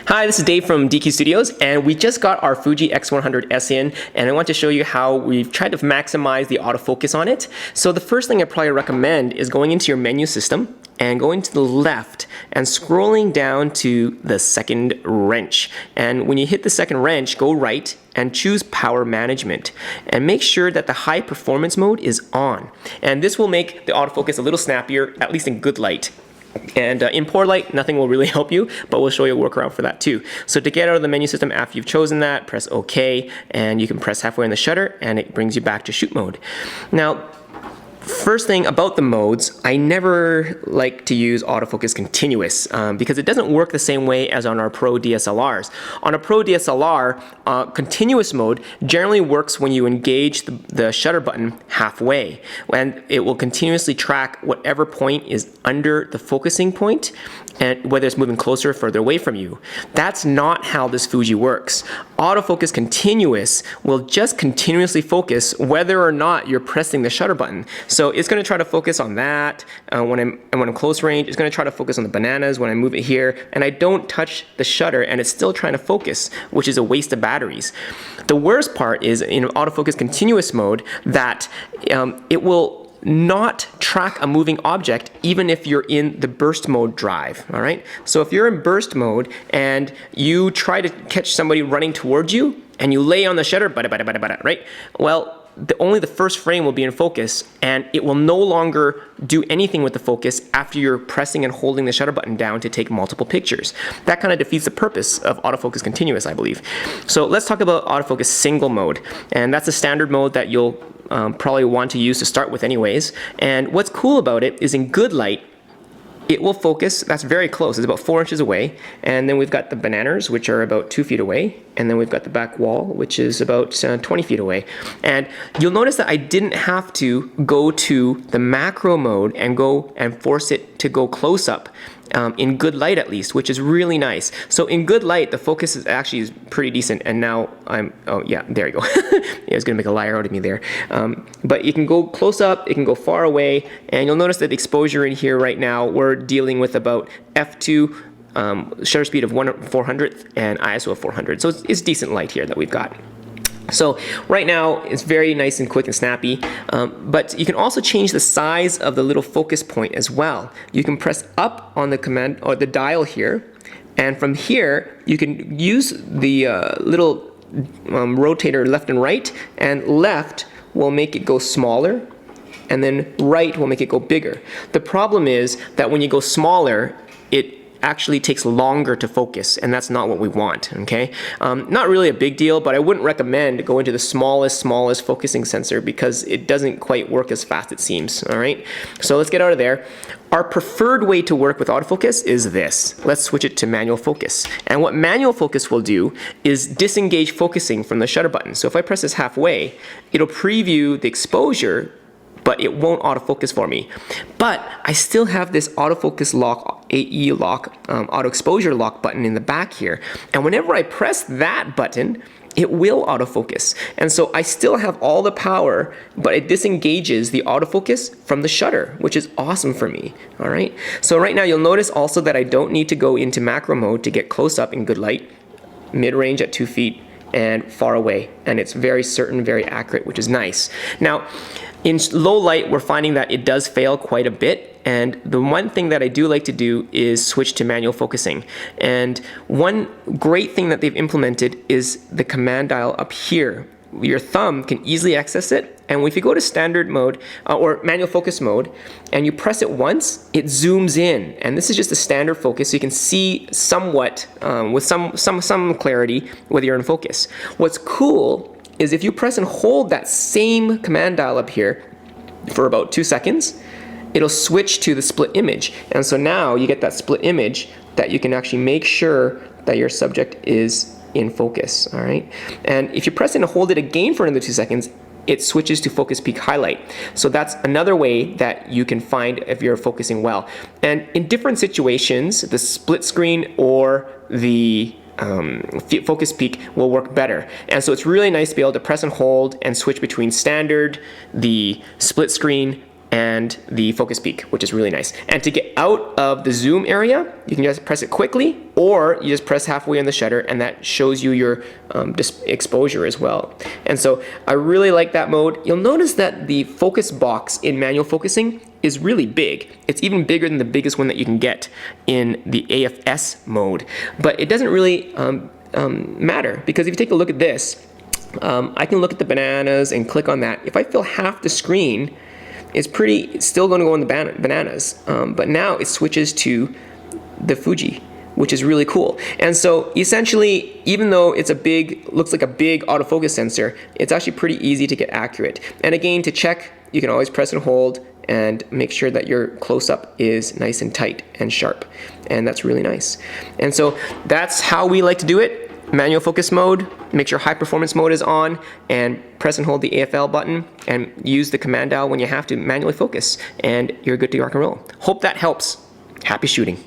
Hi, this is Dave from DQ Studios, and we just got our Fuji X100s in, and I want to show you how we've tried to maximize the autofocus on it. So the first thing I probably recommend is going into your menu system and going to the left and scrolling down to the second wrench. And when you hit the second wrench, go right and choose power management and make sure that the high performance mode is on. And this will make the autofocus a little snappier, at least in good light. And in poor light, nothing will really help you, but we'll show you a workaround for that too. So to get out of the menu system after you've chosen that, press OK, and you can press halfway on the shutter and it brings you back to shoot mode. Now, first thing about the modes, I never like to use autofocus continuous because it doesn't work the same way as on our Pro DSLRs. On a Pro DSLR, continuous mode generally works when you engage the shutter button halfway, and it will continuously track whatever point is under the focusing point, and whether it's moving closer or further away from you. That's not how this Fuji works. Autofocus continuous will just continuously focus whether or not you're pressing the shutter button. So it's going to try to focus on that when I'm close range. It's going to try to focus on the bananas when I move it here, and I don't touch the shutter and it's still trying to focus, which is a waste of batteries. The worst part is in autofocus continuous mode that it will not track a moving object even if you're in the burst mode drive, all right? So if you're in burst mode and you try to catch somebody running towards you and you lay on the shutter, right? Well, only the first frame will be in focus, and it will no longer do anything with the focus after you're pressing and holding the shutter button down to take multiple pictures. That kind of defeats the purpose of autofocus continuous, I believe. So let's talk about autofocus single mode, and that's a standard mode that you'll probably want to use to start with anyways. And what's cool about it is in good light, it will focus, that's very close, it's about 4 inches away, and then we've got the bananas, which are about 2 feet away, and then we've got the back wall, which is about 20 feet away. And you'll notice that I didn't have to go to the macro mode and go and force it to go close up. In good light at least, which is really nice. So in good light, the focus is actually pretty decent, and now oh yeah, there you go. Yeah, I was gonna make a liar out of me there. But you can go close up, it can go far away, and you'll notice that the exposure in here right now, we're dealing with about f2, shutter speed of 1/400th and ISO of 400. So it's decent light here that we've got. So right now it's very nice and quick and snappy, but you can also change the size of the little focus point as well. You can press up on the command or the dial here, and from here you can use the little rotator left and right, and left will make it go smaller and then right will make it go bigger. The problem is that when you go smaller, it actually takes longer to focus, and that's not what we want, okay? Not really a big deal, but I wouldn't recommend going to the smallest focusing sensor because it doesn't quite work as fast, it seems, all right? So let's get out of there. Our preferred way to work with autofocus is this. Let's switch it to manual focus. And what manual focus will do is disengage focusing from the shutter button. So if I press this halfway, it'll preview the exposure, but it won't autofocus for me. But I still have this autofocus lock, AE lock, auto exposure lock button in the back here. And whenever I press that button, it will autofocus. And so I still have all the power, but it disengages the autofocus from the shutter, which is awesome for me, all right? So right now you'll notice also that I don't need to go into macro mode to get close up in good light, mid-range at 2 feet, and far away. And it's very certain, very accurate, which is nice. Now, in low light, we're finding that it does fail quite a bit, and the one thing that I do like to do is switch to manual focusing. And one great thing that they've implemented is the command dial up here. Your thumb can easily access it, and if you go to standard mode or manual focus mode and you press it once, it zooms in, and this is just a standard focus, so you can see somewhat with some clarity whether you're in focus. What's cool is if you press and hold that same command dial up here for about 2 seconds, it'll switch to the split image. And so now you get that split image that you can actually make sure that your subject is in focus, all right? And if you press and hold it again for another 2 seconds, it switches to focus peak highlight. So that's another way that you can find if you're focusing well. And in different situations, the split screen or the focus peak will work better. And so it's really nice to be able to press and hold and switch between standard, the split screen, and the focus peak, which is really nice. And to get out of the zoom area, you can just press it quickly, or you just press halfway on the shutter, and that shows you your exposure as well. And so I really like that mode. You'll notice that the focus box in manual focusing is really big. It's even bigger than the biggest one that you can get in the AFS mode. But it doesn't really matter, because if you take a look at this, I can look at the bananas and click on that. If I fill half the screen, it's still going to go on the bananas. But now it switches to the Fuji, which is really cool. And so essentially, even though it's looks like a big autofocus sensor, it's actually pretty easy to get accurate. And again, to check, you can always press and hold and make sure that your close-up is nice and tight and sharp. And that's really nice. And so that's how we like to do it. Manual focus mode, make sure high performance mode is on, and press and hold the AFL button and use the command dial when you have to manually focus, and you're good to rock and roll. Hope that helps. Happy shooting.